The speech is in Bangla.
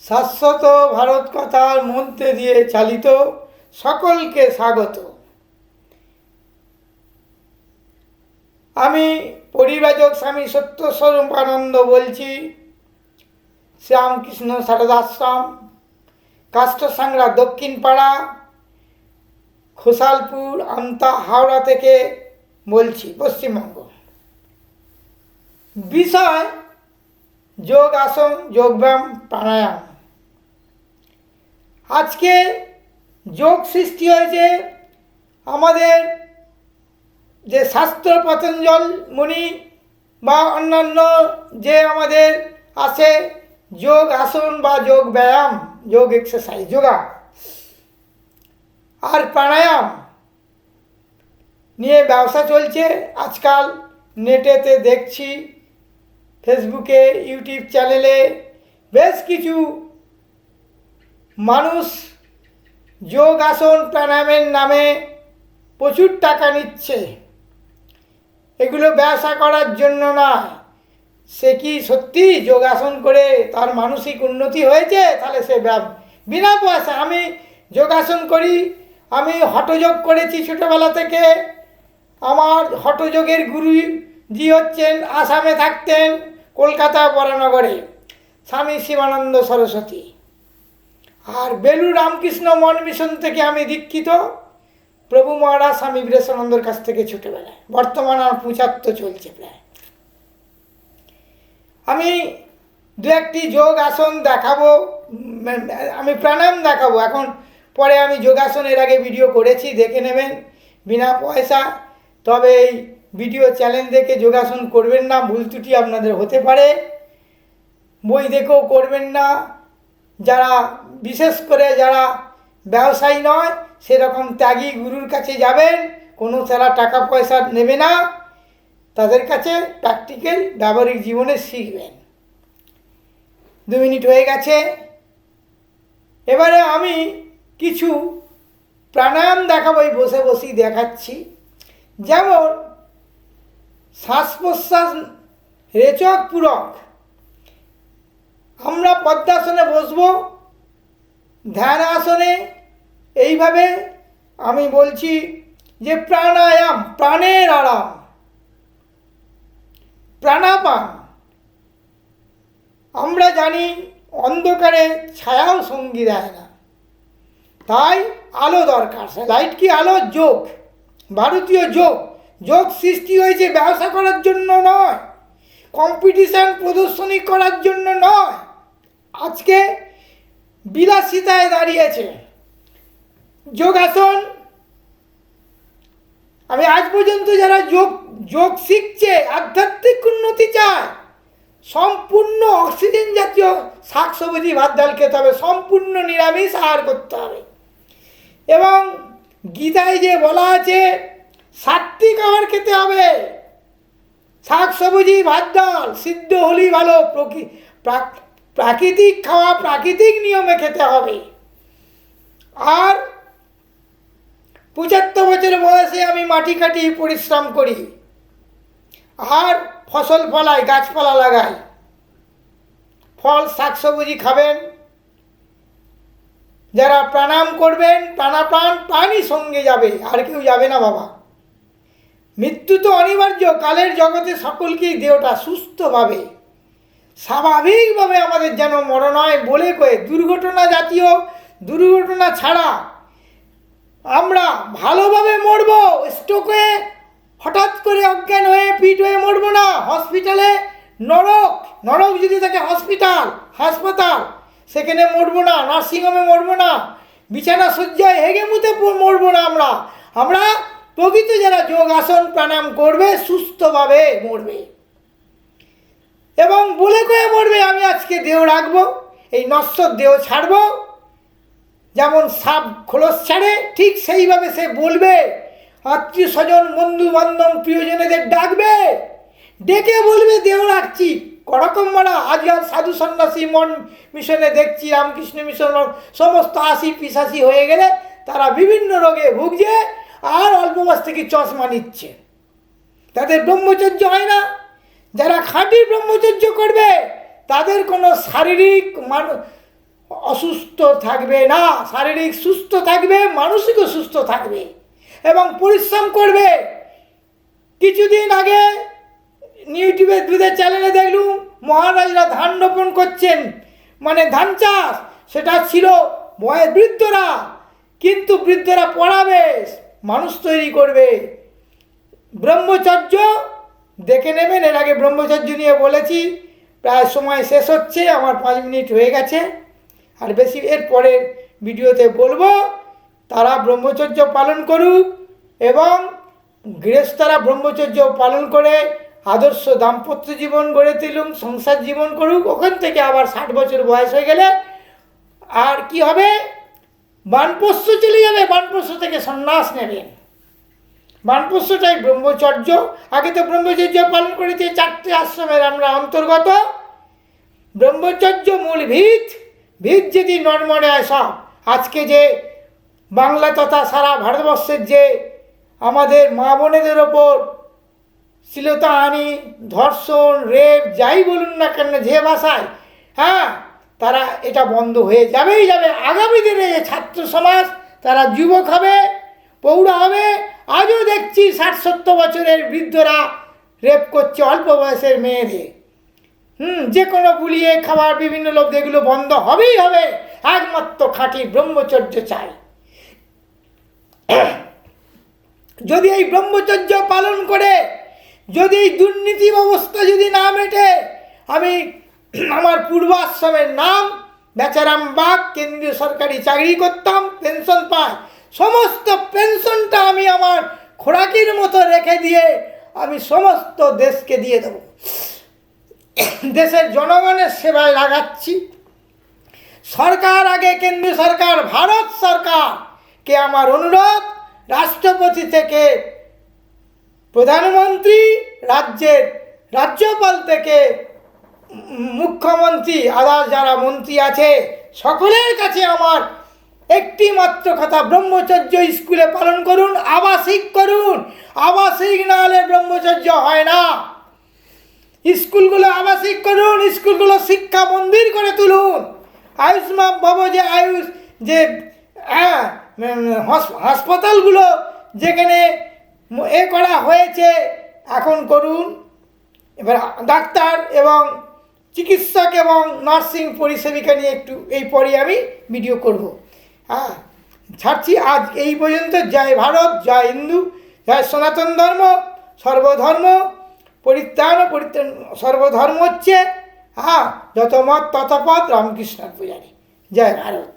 শাশ্বত ভারত কথার মধ্যে দিয়ে চালিত সকলকে স্বাগত। আমি পরিব্রাজক স্বামী সত্যস্বরূপানন্দ বলছি। শ্রীরামকৃষ্ণ সারদাশ্রম, কাষ্ঠসাংরা দক্ষিণ পাড়া, খোসালপুর, আমতা, হাওড়া থেকে বলছি, পশ্চিমবঙ্গ। বিষয় যোগ আসন, যোগব্যায়াম, প্রাণায়াম। আজকে যোগ সৃষ্টি হয়েছে আমাদের যে শাস্ত্র পতঞ্জল মুনি বা অন্যান্য যে আমাদের আছে যোগ আসন বা যোগ ব্যায়াম, যোগ এক্সারসাইজ, যোগা আর প্রাণায়াম নিয়ে ব্যবসা চলছে। আজকাল নেটেতে দেখছি, ফেসবুকে, ইউটিউব চ্যানেলে বেশ কিছু মানুষ যোগ আসন প্রাণায়ামের নামে প্রচুর টাকা নিচ্ছে। এগুলো ব্যবসা করার জন্য না। সে কি সত্যি যোগাসন করে তার মানসিক উন্নতি হয়েছে? তাহলে সে বিনা পয়সা। আমি যোগাসন করি, আমি হঠযোগ করেছি ছোটোবেলা থেকে। আমার হঠযোগের গুরুজি হচ্ছেন, আসামে থাকতেন, কলকাতা বরানগরে, স্বামী শিবানন্দ সরস্বতী। আর বেলুড় রামকৃষ্ণ মন মিশন থেকে আমি দীক্ষিত, প্রভু মহারাজ স্বামী বীরেশানন্দর কাছ থেকে ছোটোবেলায়। বর্তমানে আমার 75 চলছে প্রায়। আমি দু একটি যোগ আসন দেখাবো, আমি প্রাণায়াম দেখাবো এখন। পরে আমি যোগাসনের আগে ভিডিও করেছি, দেখে নেবেন, বিনা পয়সা। তবে এই ভিডিও চ্যানেল দেখে যোগাসন করবেন না, ভুল ত্রুটি আপনাদের হতে পারে। বই দেখেও করবেন না। যারা বিশেষ করে যারা ব্যবসায়ী নয়, সেরকম ত্যাগী গুরুর কাছে যাবেন, কোনো তারা টাকা পয়সা নেবে না, তাদের কাছে প্র্যাকটিক্যাল ব্যবহারিক জীবনে শিখবেন। 2 মিনিট হয়ে গেছে। এবারে আমি কিছু প্রাণায়াম দেখাবো, বসে বসেই দেখাচ্ছি। যেমন শ্বাস প্রশ্বাস রেচক পূরক। আমরা পদ্মাসনে বসবো, ধ্যান আসনে এইভাবে আমি বলছি যে প্রাণায়াম, প্রাণের আরাম, প্রাণাপান। আমরা জানি অন্ধকারে ছায়াও সঙ্গী দেয় না, তাই আলো দরকার। লাইট কি আলো? যোগ, ভারতীয় যোগ। যোগ সৃষ্টি হয়েছে ব্যবসা করার জন্য নয়, কম্পিটিশান প্রদর্শনী করার জন্য নয়। আজকে বিলাসিতায় দাঁড়িয়েছে যোগাসন। আমি আজ পর্যন্ত যারা যোগ শিখছে, আধ্যাত্মিক উন্নতি চায়, সম্পূর্ণ অক্সিজেন জাতীয় শাকসবজি ভাত ডাল খেতে হবে, সম্পূর্ণ নিরামিষ আহার করতে হবে। এবং গীতায় যে বলা আছে সাত্বিক আহার খেতে হবে, শাকসবজি ভাত ডাল সিদ্ধ হলেই ভালো, প্রাকৃতিক খাওয়া প্রাকৃতিক নিয়মে খেতে হবে। আর 75 বছর বয়সে আমি মাটি কাটি পরিশ্রম করি, আর ফসল ফলাই, গাছপালা লাগাই। ফল শাকসবজি খাবেন। যারা প্রাণায়াম করবেন, প্রাণাপান, প্রাণই সঙ্গে যাবে, আর কেউ যাবে না বাবা। মৃত্যু তো অনিবার্য, কালের জগতে সকলকেই দেহটা সুস্থভাবে স্বাভাবিকভাবে আমাদের যেন মরণ হয় বলে কয়ে, দুর্ঘটনা জাতীয় দুর্ঘটনা ছাড়া আমরা ভালোভাবে মরব। স্ট্রোক হয়ে হঠাৎ করে অজ্ঞান হয়ে পিঠ হয়ে মরবো না। হসপিটালে নরক যদি থাকে হাসপাতাল, সেখানে মরবো না। নার্সিংহোমে মরবো না, বিছানা শয্যায় হেগে মুতে মরবো না। আমরা প্রকৃত যারা যোগ আসন প্রাণায়াম করবে, সুস্থভাবে মরবে এবং বলে কয়ে মরবে আমি আজকে দেহ রাখবো, এই নশ্বর দেহ ছাড়বো। যেমন সাপ খোলস ছাড়ে, ঠিক সেইভাবে সে বলবে। আত্মীয় স্বজন, বন্ধু বান্ধব, প্রিয়জনেদের ডাকবে, ডেকে বলবে দেহ রাখছি। করকম মারা আজকাল সাধু সন্ন্যাসী মন মিশনে দেখছি, রামকৃষ্ণ মিশন সমস্ত 80-85 হয়ে গেলে তারা বিভিন্ন রোগে ভুগছে, আর অল্প বয়স থেকে চশমা নিচ্ছে। তাদের ব্রহ্মচর্য হয় না। যারা খাঁটি ব্রহ্মচর্য করবে তাদের কোনো শারীরিক অসুস্থ থাকবে না, শারীরিক সুস্থ থাকবে, মানসিকও সুস্থ থাকবে এবং পরিশ্রম করবে। কিছুদিন আগে ইউটিউবে দুধের চ্যানেলে দেখলুম মহারাজরা ধান রোপণ করছেন, মানে ধান চাষ, সেটা ছিল বৃদ্ধরা, কিন্তু বৃদ্ধরা পড়াবে, মানুষ তৈরি করবে। ব্রহ্মচর্য দেখে নেবেন, এর আগে ব্রহ্মচর্য নিয়ে বলেছি। প্রায় সময় শেষ হচ্ছে, আমার 5 মিনিট হয়ে গেছে, আর বেশি এর পরের ভিডিওতে বলবো। তারা ব্রহ্মচর্য পালন করুক এবং গৃহস্থরা ব্রহ্মচর্য পালন করে আদর্শ দাম্পত্য জীবন গড়ে তুলুন, সংসার জীবন করুক। ওখান থেকে আবার 60 বছর বয়স হয়ে গেলে আর কি হবে, বানপ্রস্থ চলে যাবে, বানপ্রস্থ থেকে সন্ন্যাস নেবেন। বানপ্রস্থটাই ব্রহ্মচর্য। আগে তো ব্রহ্মচর্য পালন করেছে 4টে আশ্রমের আমরা অন্তর্গত। ব্রহ্মচর্য মূল ভিত, ভিত যদি নড়মড়ে হয় সব। আজকে যে বাংলা তথা সারা ভারতবর্ষের যে আমাদের মা বোনেদের ওপর শ্লীলতাহানি, ধর্ষণ, রেপ, যাই বলুন না কেন যে ভাষায়, হ্যাঁ, তারা এটা বন্ধ হয়ে যাবেই যাবে। আগামী দিনে যে ছাত্র সমাজ তারা যুবক হবে, পৌরা হবে। আজও দেখছি 60-70 বছরের বৃদ্ধরা রেপ করছে অল্প বয়সের মেয়েদের। যে কোনো বুলিয়ে খাবার বিভিন্ন লোক, এগুলো বন্ধ হবেই হবে। একমাত্র খাঁটি ব্রহ্মচর্য চাই। যদি এই ব্রহ্মচর্য পালন করে, যদি এই দুর্নীতি ব্যবস্থা যদি না মেটে, আমি আমার পূর্বাশ্রমের নাম বেচারাম বাগ, কেন্দ্রীয় সরকারি চাকরি করতাম, পেনশন পাই, সমস্ত পেনশনটা আমি আমার খোরাকির মতো রেখে দিয়ে আমি সমস্ত দেশকে দিয়ে দেব। দেশের জনগণের সেবায় লাগাচ্ছি। সরকার আগে, কেন্দ্রীয় সরকার, ভারত সরকারকে আমার অনুরোধ, রাষ্ট্রপতি থেকে প্রধানমন্ত্রী, রাজ্যের রাজ্যপাল থেকে মুখ্যমন্ত্রী, আদার যারা মন্ত্রী আছে, সকলের কাছে আমার একটি মাত্র কথা, ব্রহ্মচর্য স্কুলে পালন করুন, আবাসিক করুন। আবাসিক না হলে ব্রহ্মচর্য হয় না। স্কুলগুলো আবাসিক করুন, স্কুলগুলো শিক্ষা মন্দির করে তুলুন। আয়ুষ্মান বাবু যে যে হাসপাতালগুলো যেখানে করা হয়েছে এখন করুন। এবার ডাক্তার এবং চিকিৎসক এবং নার্সিং পরিষেবিকা নিয়ে একটু এই পরে আমি ভিডিও করব। ছাড়ছি আজ এই পর্যন্ত। জয় ভারত, জয় হিন্দু, জয় সনাতন ধর্ম। সর্বধর্ম পরিত্রাণ, সর্বধর্ম হচ্ছে যত মত তত পথ, রামকৃষ্ণ পূজারী। জয় ভারত।